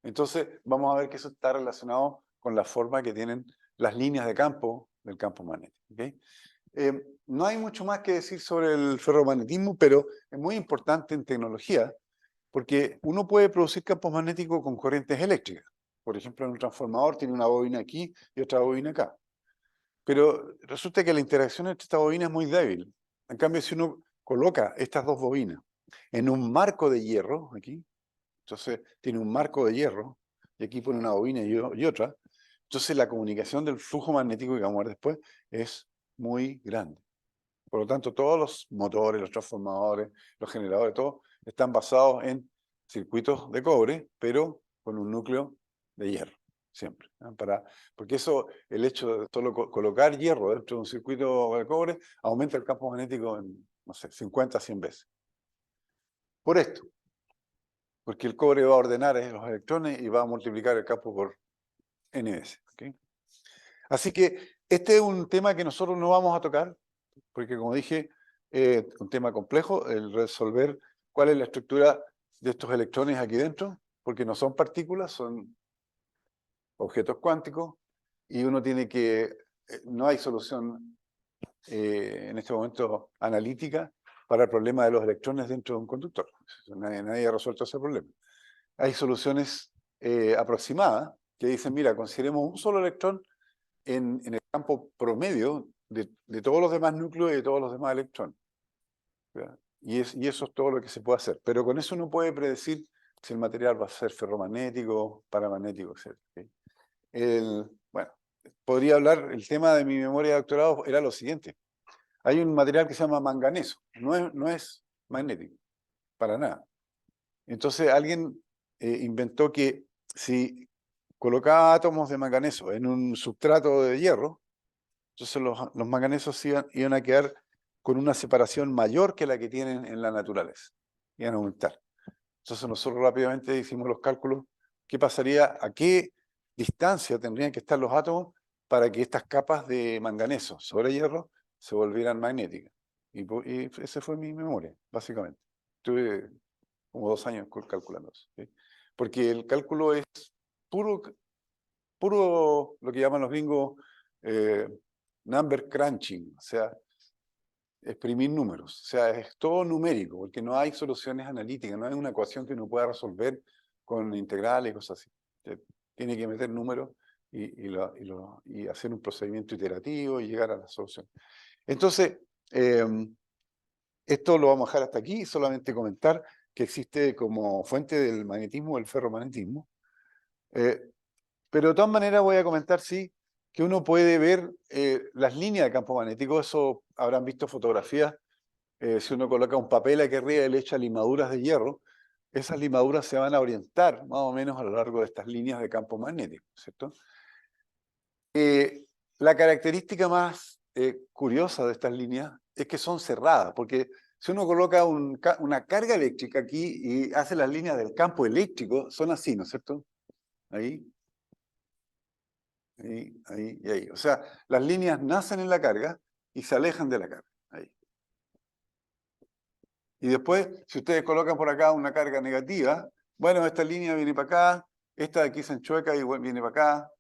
Entonces, vamos a ver que eso está relacionado con la forma que tienen las líneas de campo del campo magnético. ¿Okay? No hay mucho más que decir sobre el ferromagnetismo, pero es muy importante en tecnología porque uno puede producir campos magnéticos con corrientes eléctricas. Por ejemplo, en un transformador tiene una bobina aquí y otra bobina acá. Pero resulta que la interacción entre estas bobinas es muy débil. En cambio, si uno coloca estas dos bobinas en un marco de hierro, aquí, entonces tiene un marco de hierro, y aquí pone una bobina y otra, entonces la comunicación del flujo magnético que vamos a ver después es muy grande. Por lo tanto, todos los motores, los transformadores, los generadores, todos están basados en circuitos de cobre, pero con un núcleo de hierro, siempre. Porque eso, el hecho de solo colocar hierro dentro de un circuito de cobre, aumenta el campo magnético en, no sé, 50, 100 veces. Por esto, porque el cobre va a ordenar los electrones y va a multiplicar el campo por n veces. ¿Okay? Así que este es un tema que nosotros no vamos a tocar, porque como dije, un tema complejo, el resolver cuál es la estructura de estos electrones aquí dentro, porque no son partículas, son objetos cuánticos, y uno tiene que, no hay solución en este momento analítica para el problema de los electrones dentro de un conductor. Nadie ha resuelto ese problema. Hay soluciones aproximadas que dicen, mira, consideremos un solo electrón en el campo promedio de todos los demás núcleos y de todos los demás electrones. Y eso es todo lo que se puede hacer. Pero con eso uno puede predecir si el material va a ser ferromagnético, paramagnético, etc. Bueno, podría hablar, el tema de mi memoria de doctorado era lo siguiente. Hay un material que se llama manganeso, no es magnético, para nada. Entonces alguien inventó que si colocaba átomos de manganeso en un sustrato de hierro, entonces los manganesos iban a quedar con una separación mayor que la que tienen en la naturaleza. Iban a aumentar. Entonces nosotros rápidamente hicimos los cálculos, ¿qué pasaría? ¿A qué distancia tendrían que estar los átomos para que estas capas de manganeso sobre hierro se volvieran magnéticas? Y esa fue mi memoria, básicamente. Estuve como 2 años calculando eso. ¿Sí? Porque el cálculo es puro lo que llaman los gringos number crunching, o sea, exprimir números. O sea, es todo numérico, porque no hay soluciones analíticas, no hay una ecuación que uno pueda resolver con integrales y cosas así. Tiene que meter números y hacer un procedimiento iterativo y llegar a la solución. Entonces, esto lo vamos a dejar hasta aquí, solamente comentar que existe como fuente del magnetismo el ferromagnetismo. Pero de todas maneras voy a comentar, sí, que uno puede ver las líneas de campo magnético. Eso habrán visto fotografías. Si uno coloca un papel aquí arriba y le echa limaduras de hierro, esas limaduras se van a orientar más o menos a lo largo de estas líneas de campo magnético, ¿cierto? La característica más curiosa de estas líneas es que son cerradas, porque si uno coloca una carga eléctrica aquí y hace las líneas del campo eléctrico, son así, ¿no es cierto? Ahí, ahí y ahí. O sea, las líneas nacen en la carga y se alejan de la carga. Ahí. Y después, si ustedes colocan por acá una carga negativa, bueno, esta línea viene para acá, esta de aquí se enchueca y viene para acá,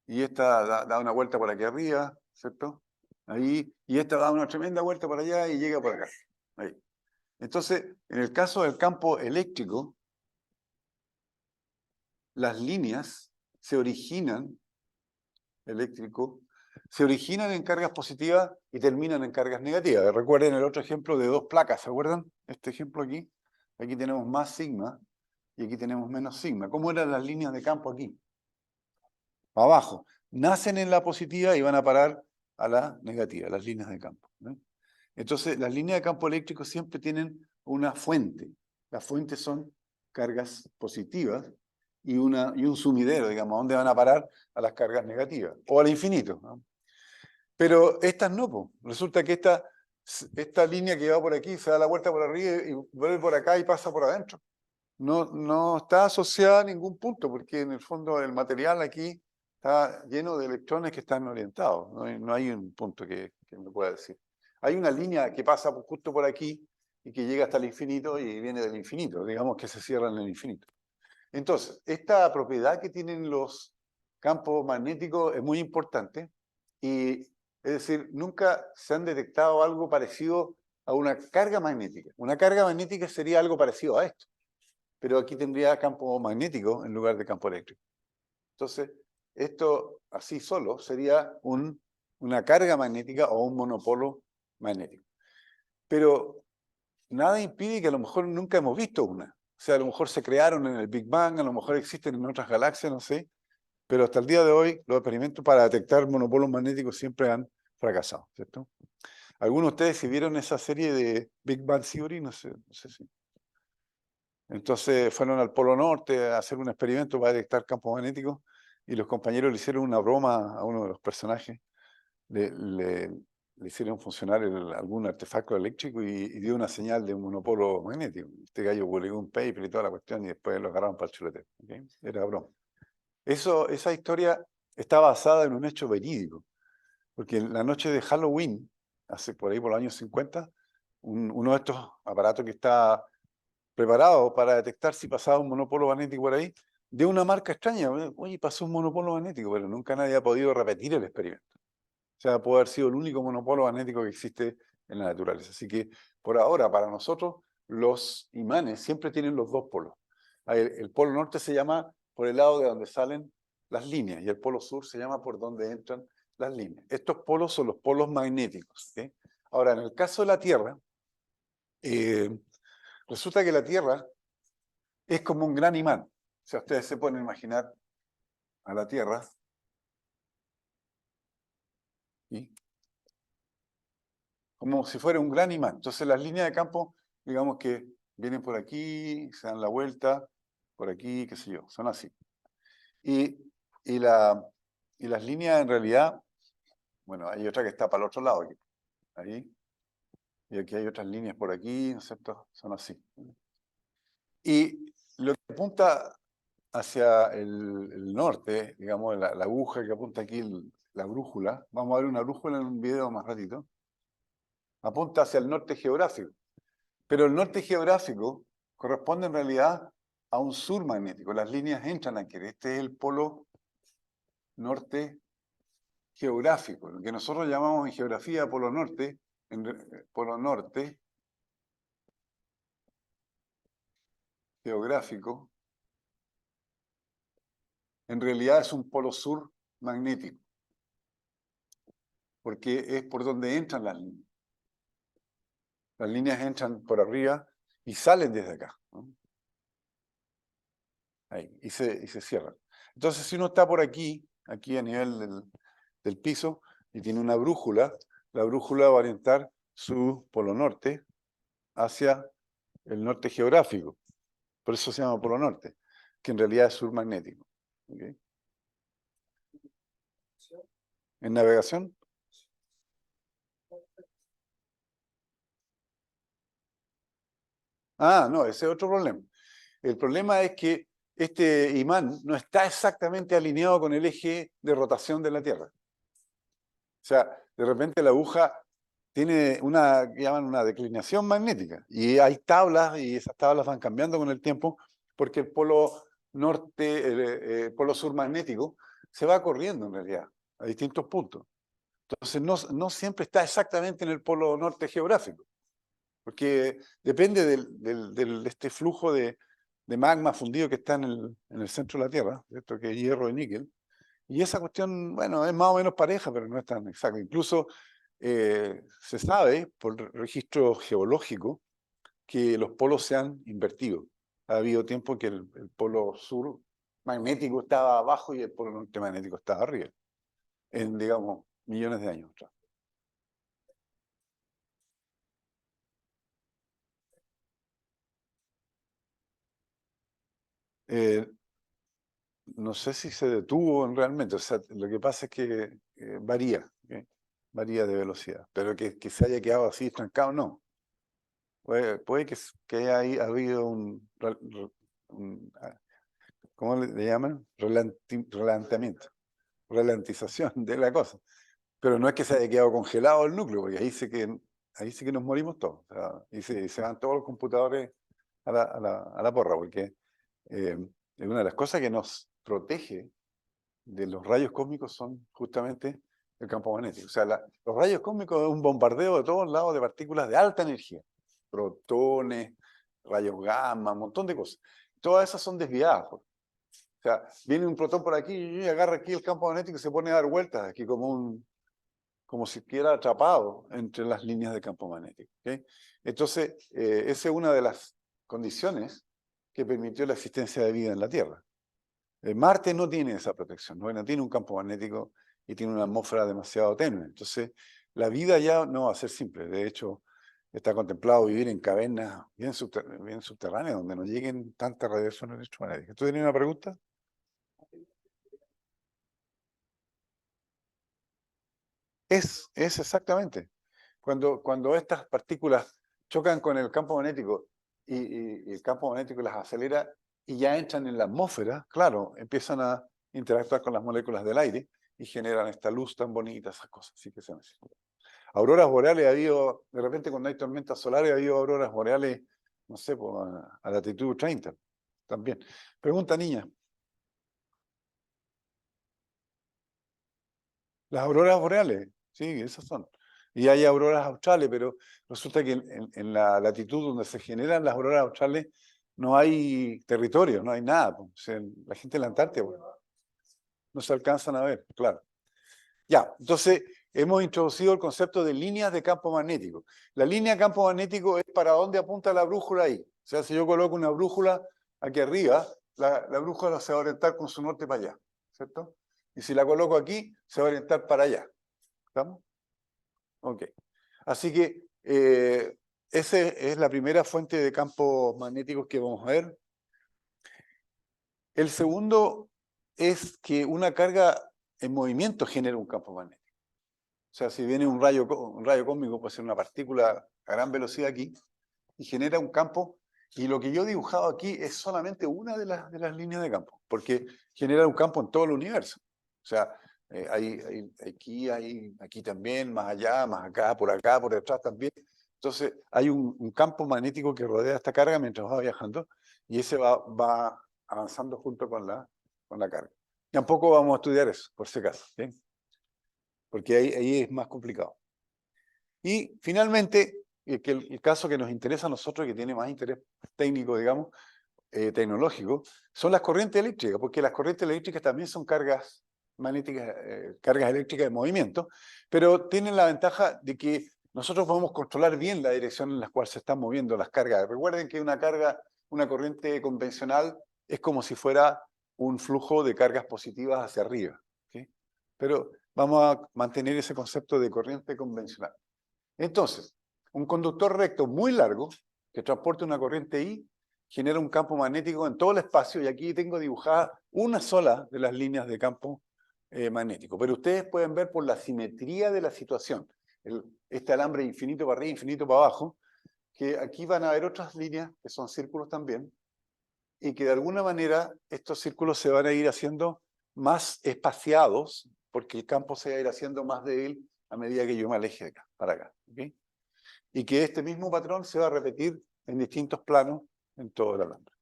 y esta da una vuelta por aquí arriba, ¿cierto? Ahí, y esta da una tremenda vuelta por allá y llega por acá. Ahí. Entonces, en el caso del campo eléctrico, las líneas se originan en cargas positivas y terminan en cargas negativas. Recuerden el otro ejemplo de 2 placas, ¿se acuerdan? Este ejemplo aquí. Aquí tenemos más sigma y aquí tenemos menos sigma. ¿Cómo eran las líneas de campo aquí? Abajo. Nacen en la positiva y van a parar a la negativa, las líneas de campo. ¿No? Entonces, las líneas de campo eléctrico siempre tienen una fuente. Las fuentes son cargas positivas y un sumidero, digamos, donde van a parar a las cargas negativas o al infinito. ¿No? Pero estas no, pues. Resulta que esta línea que va por aquí se da la vuelta por arriba y vuelve por acá y pasa por adentro. No está asociada a ningún punto, porque en el fondo el material aquí está lleno de electrones que están orientados. No hay un punto que me pueda decir. Hay una línea que pasa justo por aquí y que llega hasta el infinito y viene del infinito, digamos que se cierra en el infinito. Entonces, esta propiedad que tienen los campos magnéticos es muy importante y, es decir, nunca se han detectado algo parecido a una carga magnética. Una carga magnética sería algo parecido a esto, pero aquí tendría campo magnético en lugar de campo eléctrico. Entonces, esto así solo sería una carga magnética o un monopolo magnético. Pero nada impide que a lo mejor nunca hemos visto una. O sea, a lo mejor se crearon en el Big Bang, a lo mejor existen en otras galaxias, no sé. Pero hasta el día de hoy, los experimentos para detectar monopolos magnéticos siempre han fracasado, ¿cierto? ¿Algunos de ustedes si vieron esa serie de Big Bang Theory? No sé si. Entonces fueron al Polo Norte a hacer un experimento para detectar campos magnéticos y los compañeros le hicieron una broma a uno de los personajes. Le hicieron funcionar algún artefacto eléctrico y dio una señal de un monopolo magnético. Este gallo publicó un paper y toda la cuestión y después lo agarraron para el chulete. ¿Okay? Era broma. Esa historia está basada en un hecho verídico, porque en la noche de Halloween, hace por ahí por los años 50, uno de estos aparatos que está preparado para detectar si pasaba un monopolo magnético por ahí, dio una marca extraña. Oye, pasó un monopolo magnético, pero nunca nadie ha podido repetir el experimento. O sea, puede haber sido el único monopolo magnético que existe en la naturaleza. Así que, por ahora, para nosotros, los imanes siempre tienen los dos polos. El polo norte se llama por el lado de donde salen las líneas y el polo sur se llama por donde entran las líneas. Estos polos son los polos magnéticos. ¿Sí? Ahora, en el caso de la Tierra, resulta que la Tierra es como un gran imán. O sea, ustedes se pueden imaginar a la Tierra, ¿sí? Como si fuera un gran imán. Entonces las líneas de campo, digamos que vienen por aquí, se dan la vuelta, por aquí, qué sé yo, son así. Y, y las líneas en realidad, bueno, hay otra que está para el otro lado, aquí, ahí, y aquí hay otras líneas por aquí, ¿no es cierto? Son así. Y lo que apunta hacia el norte, digamos, la aguja que apunta aquí, la brújula, vamos a ver una brújula en un video más ratito, apunta hacia el norte geográfico. Pero el norte geográfico corresponde en realidad a un sur magnético. Las líneas entran aquí. Este es el polo norte geográfico, lo que nosotros llamamos en geografía polo norte, polo norte geográfico, en realidad es un polo sur magnético, porque es por donde entran las líneas. Las líneas entran por arriba y salen desde acá, ¿no? Ahí, y se cierran. Entonces, si uno está por aquí a nivel del piso, y tiene una brújula, la brújula va a orientar su polo norte hacia el norte geográfico. Por eso se llama polo norte, que en realidad es sur magnético. ¿Okay? ¿En navegación? Ah, no, ese es otro problema. El problema es que este imán no está exactamente alineado con el eje de rotación de la Tierra. O sea, de repente la aguja tiene una que llaman una declinación magnética. Y hay tablas, y esas tablas van cambiando con el tiempo, porque el polo norte, el polo sur magnético, se va corriendo en realidad, a distintos puntos. Entonces no siempre está exactamente en el polo norte geográfico, porque depende de este flujo de magma fundido que está en el centro de la Tierra, esto que es hierro y níquel. Y esa cuestión, bueno, es más o menos pareja, pero no es tan exacta. Incluso se sabe por registro geológico que los polos se han invertido. Ha habido tiempo que el polo sur magnético estaba abajo y el polo norte magnético estaba arriba, en, digamos, millones de años atrás. Eh, no sé si se detuvo realmente, o sea, lo que pasa es que varía, ¿okay? Varía de velocidad, pero que se haya quedado así estancado, no. Puede que haya habido ¿cómo le llaman? Relanceamiento, ralentización de la cosa. Pero no es que se haya quedado congelado el núcleo, porque ahí sí que nos morimos todos. O sea, y se van todos los computadores a la porra, porque es una de las cosas que nos protege de los rayos cósmicos son justamente el campo magnético. O sea, los rayos cósmicos es un bombardeo de todos lados de partículas de alta energía. Protones, rayos gamma, un montón de cosas. Todas esas son desviadas. O sea, viene un protón por aquí y agarra aquí el campo magnético y se pone a dar vueltas aquí como si estuviera atrapado entre las líneas de campo magnético. ¿Okay? Entonces, esa es una de las condiciones que permitió la existencia de vida en la Tierra. Marte no tiene esa protección, no tiene un campo magnético y tiene una atmósfera demasiado tenue. Entonces, la vida ya no va a ser simple. De hecho, está contemplado vivir en cavernas bien, bien subterráneas, donde no lleguen tantas radiaciones electromagnéticas. ¿Tú tenías una pregunta? Es exactamente. Cuando estas partículas chocan con el campo magnético y el campo magnético las acelera y ya entran en la atmósfera, claro, empiezan a interactuar con las moléculas del aire y generan esta luz tan bonita, esas cosas. Así que se necesitan. Auroras boreales ha habido, de repente cuando hay tormentas solares, ha habido auroras boreales, no sé, pues, a latitud 30 también. Pregunta, niña. Las auroras boreales, sí, esas son. Y hay auroras australes, pero resulta que en la latitud donde se generan las auroras australes no hay territorio, no hay nada. Pues. O sea, la gente en la Antártida pues, no se alcanzan a ver, claro. Ya, entonces hemos introducido el concepto de líneas de campo magnético. La línea de campo magnético es para dónde apunta la brújula ahí. O sea, si yo coloco una brújula aquí arriba, la brújula se va a orientar con su norte para allá, ¿cierto? Y si la coloco aquí, se va a orientar para allá. ¿Estamos? Ok. Así que esa es la primera fuente de campos magnéticos que vamos a ver. El segundo es que una carga en movimiento genera un campo magnético. O sea, si viene un rayo cósmico, puede ser una partícula a gran velocidad aquí, y genera un campo, y lo que yo he dibujado aquí es solamente una de las líneas de campo, porque genera un campo en todo el universo. O sea, aquí también, más allá, más acá, por detrás también. Entonces, hay un campo magnético que rodea esta carga mientras va viajando, y ese va avanzando junto con la carga. Tampoco vamos a estudiar eso, por si acaso, ¿bien? Porque ahí es más complicado. Y finalmente, el caso que nos interesa a nosotros, que tiene más interés técnico, digamos, tecnológico, son las corrientes eléctricas, porque las corrientes eléctricas también son cargas magnéticas, cargas eléctricas de movimiento, pero tienen la ventaja de que nosotros podemos controlar bien la dirección en la cual se están moviendo las cargas. Recuerden que una corriente convencional es como si fuera un flujo de cargas positivas hacia arriba, ¿sí? Pero vamos a mantener ese concepto de corriente convencional. Entonces, un conductor recto muy largo que transporta una corriente I genera un campo magnético en todo el espacio y aquí tengo dibujada una sola de las líneas de campo magnético. Pero ustedes pueden ver por la simetría de la situación, este alambre infinito para arriba, infinito para abajo, que aquí van a haber otras líneas que son círculos también y que de alguna manera estos círculos se van a ir haciendo más espaciados porque el campo se va a ir haciendo más débil a medida que yo me aleje de acá, para acá. ¿Okay? Y que este mismo patrón se va a repetir en distintos planos en todo el alambre.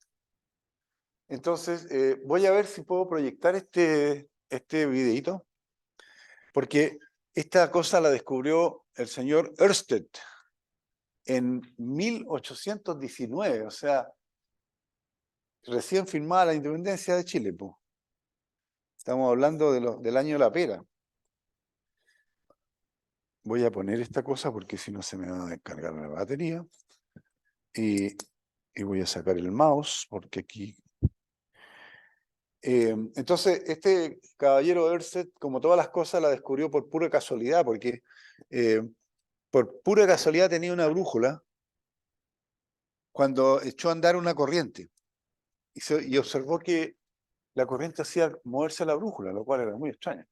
Entonces, voy a ver si puedo proyectar este videito, porque esta cosa la descubrió el señor Ørsted en 1819, o sea, recién firmada la independencia de Chile. Pues. Estamos hablando del año de la pera. Voy a poner esta cosa porque si no se me va a descargar la batería. Y voy a sacar el mouse porque aquí... entonces, este caballero Ørsted, como todas las cosas, la descubrió por pura casualidad, porque por pura casualidad tenía una brújula cuando echó a andar una corriente y observó que la corriente hacía moverse la brújula, lo cual era muy extraño.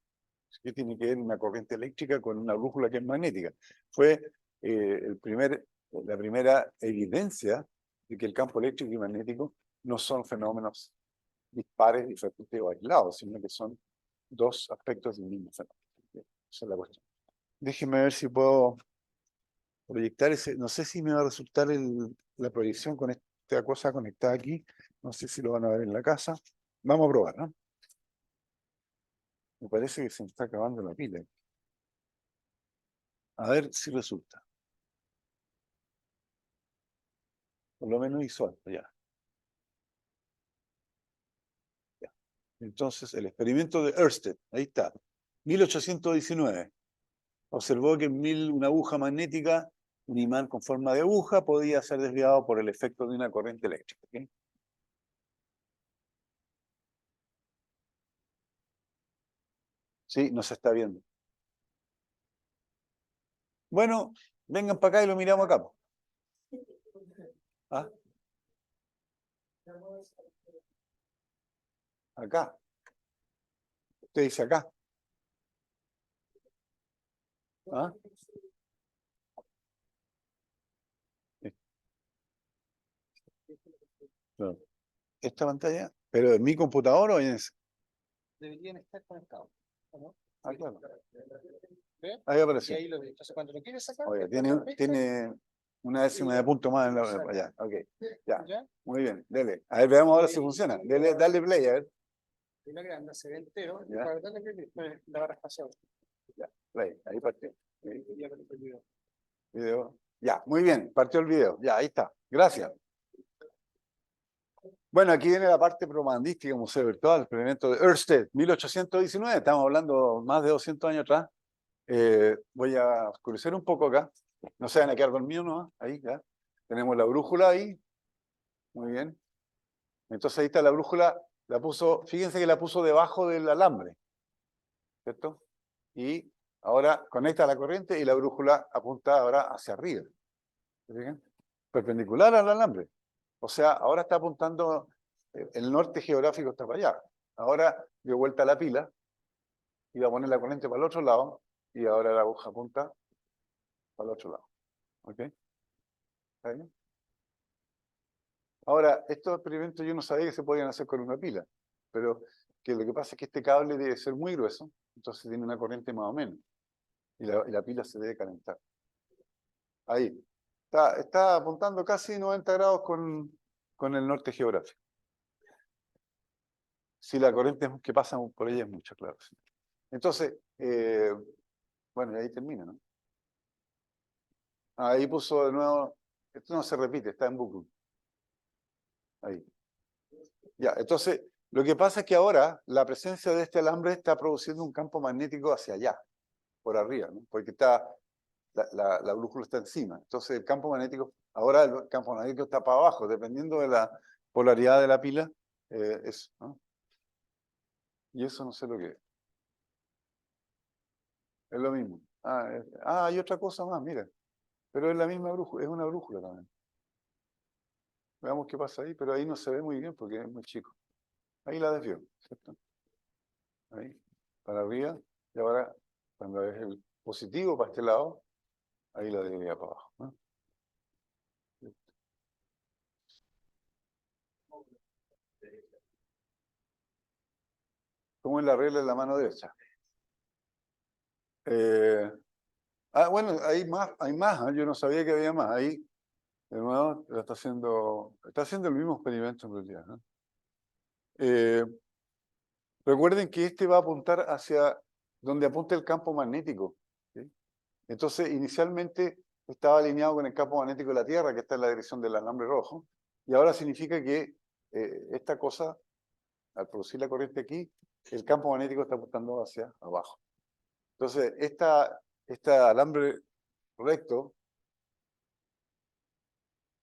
¿Qué tiene que ver una corriente eléctrica con una brújula que es magnética? Fue la primera evidencia de que el campo eléctrico y magnético no son fenómenos dispares, diferentes o aislados, sino que son dos aspectos del mismo fenómeno. Esa es la cuestión. Déjenme ver si puedo proyectar ese. No sé si me va a resultar la proyección con esta cosa conectada aquí. No sé si lo van a ver en la casa. Vamos a probar, ¿no? Me parece que se me está acabando la pila. A ver si resulta. Por lo menos visual, ya. Entonces, el experimento de Ørsted, ahí está, 1819. Observó que una aguja magnética, un imán con forma de aguja, podía ser desviado por el efecto de una corriente eléctrica. ¿Okay? Sí, no se está viendo. Bueno, vengan para acá y lo miramos acá. ¿Ah? Acá. Usted dice acá. ¿Ah? Claro. Esta pantalla, pero en mi computador o en ese. Deberían estar conectados, ¿o no? Ah, claro. ¿Ve? Ahí Y apareció. ahí entonces cuando lo quieres sacar, Oye, ¿viste? tiene una décima de punto más en la allá. Ok. Ya. ¿Ya? Muy bien. Dele. A ver, veamos ahora si funciona. Dale play, a ver. Y la grande se ve entero. Ya. Para darle clic, la barra espacial. Ya. Play. Ahí partió. Sí. Y ya lo he olvidado. Video. Ya, muy bien. Partió el video. Ya, ahí está. Gracias. Bueno, aquí viene la parte propagandística, Museo Virtual, experimento de Ørsted, 1819. Estamos hablando más de 200 años atrás. Voy a oscurecer un poco acá. No se van a quedar dormidos, ¿no? Ahí, ya. Tenemos la brújula ahí. Muy bien. Entonces ahí está la brújula. La puso, fíjense que la puso debajo del alambre. ¿Cierto? Y ahora conecta la corriente y la brújula apunta ahora hacia arriba. ¿Se fijan? Perpendicular al alambre. O sea, ahora está apuntando, el norte geográfico está para allá. Ahora dio vuelta la pila y va a poner la corriente para el otro lado y ahora la aguja apunta para el otro lado. ¿Ok? ¿Está bien? Ahora, estos experimentos yo no sabía que se podían hacer con una pila, pero que lo que pasa es que este cable debe ser muy grueso, entonces tiene una corriente más o menos y la pila se debe calentar. Ahí. Está apuntando casi 90 grados con el norte geográfico. Si la corriente que pasa por ella es mucho, claro. Sí. Entonces, bueno, y ahí termina, ¿no? Ahí puso de nuevo, esto no se repite, está en bucle. Ahí. Ya, entonces, lo que pasa es que ahora la presencia de este alambre está produciendo un campo magnético hacia allá, por arriba, ¿no? Porque está, la brújula está encima. Entonces, el campo magnético, ahora el campo magnético está para abajo, dependiendo de la polaridad de la pila, eso, ¿no? Y eso no sé lo que es. Es lo mismo. Hay otra cosa más, mira. Pero es la misma brújula, es una brújula también. Veamos qué pasa ahí, pero ahí no se ve muy bien porque es muy chico. Ahí la desvió, ¿cierto? Ahí, para arriba, y ahora, cuando es el positivo para este lado, ahí la desvía para abajo, ¿no? ¿Cómo es la regla de la mano derecha? Bueno, hay más, ¿eh? Yo no sabía que había más. Ahí, de nuevo, está haciendo el mismo experimento en realidad, ¿no? Recuerden que este va a apuntar hacia donde apunta el campo magnético, ¿sí? Entonces, inicialmente estaba alineado con el campo magnético de la Tierra, que está en la dirección del alambre rojo, y ahora significa que esta cosa, al producir la corriente aquí, el campo magnético está apuntando hacia abajo. Entonces, este alambre recto,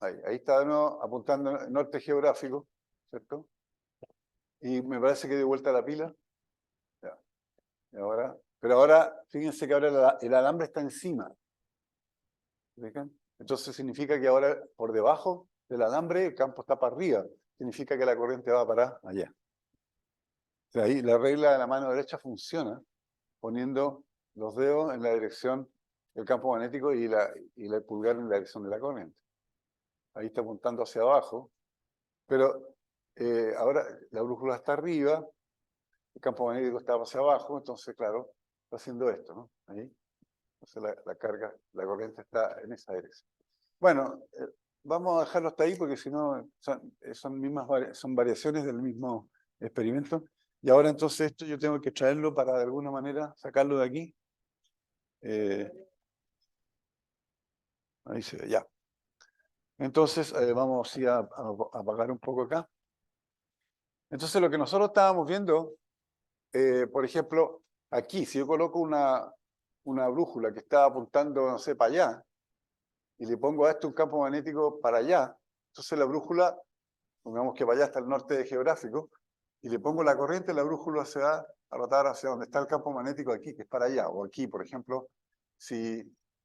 ahí está de nuevo apuntando el norte geográfico, ¿cierto? Y me parece que dio vuelta la pila. Ya. Pero ahora, fíjense que ahora el alambre está encima. ¿Fijan? Entonces significa que ahora por debajo del alambre el campo está para arriba. Significa que la corriente va para allá. O sea, ahí la regla de la mano derecha funciona poniendo los dedos en la dirección del campo magnético y el pulgar en la dirección de la corriente. Ahí está apuntando hacia abajo. Pero ahora la brújula está arriba, el campo magnético está hacia abajo, entonces, claro, está haciendo esto, ¿no? Ahí. Entonces la carga, la corriente está en esa dirección. Bueno, vamos a dejarlo hasta ahí porque si no son variaciones del mismo experimento. Y ahora entonces esto yo tengo que traerlo para de alguna manera sacarlo de aquí. Ahí se ve, ya. Entonces vamos sí, a apagar un poco acá. Entonces lo que nosotros estábamos viendo, por ejemplo, aquí, si yo coloco una brújula que está apuntando, no sé, para allá, y le pongo a esto un campo magnético para allá, entonces la brújula, pongamos que para allá está el norte geográfico, y le pongo la corriente, la brújula se va a rotar hacia donde está el campo magnético aquí, que es para allá, o aquí, por ejemplo,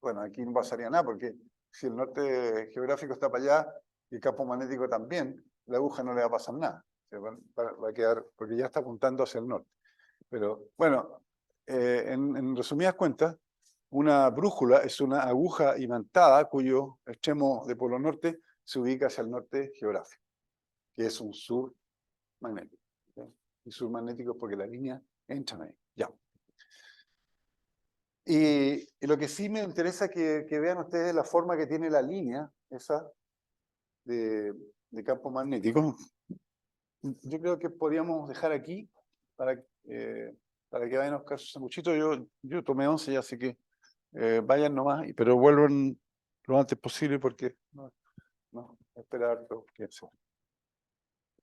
bueno, aquí no pasaría nada, porque si el norte geográfico está para allá, y el campo magnético también, la aguja no le va a pasar nada. Va a quedar, porque ya está apuntando hacia el norte. Pero bueno, en resumidas cuentas, una brújula es una aguja imantada cuyo extremo de polo norte se ubica hacia el norte geográfico, que es un sur magnético. ¿Okay? Y sur magnético es porque la línea entra ahí. Ya. Y lo que sí me interesa que vean ustedes la forma que tiene la línea, esa de campo magnético. Yo creo que podríamos dejar aquí para que vayan a buscar su sanguchito. Yo tomé 11 ya, así que vayan nomás, pero vuelvan lo antes posible porque no esperar todo.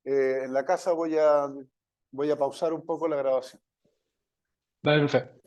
En la casa voy a pausar un poco la grabación. Vale, profe.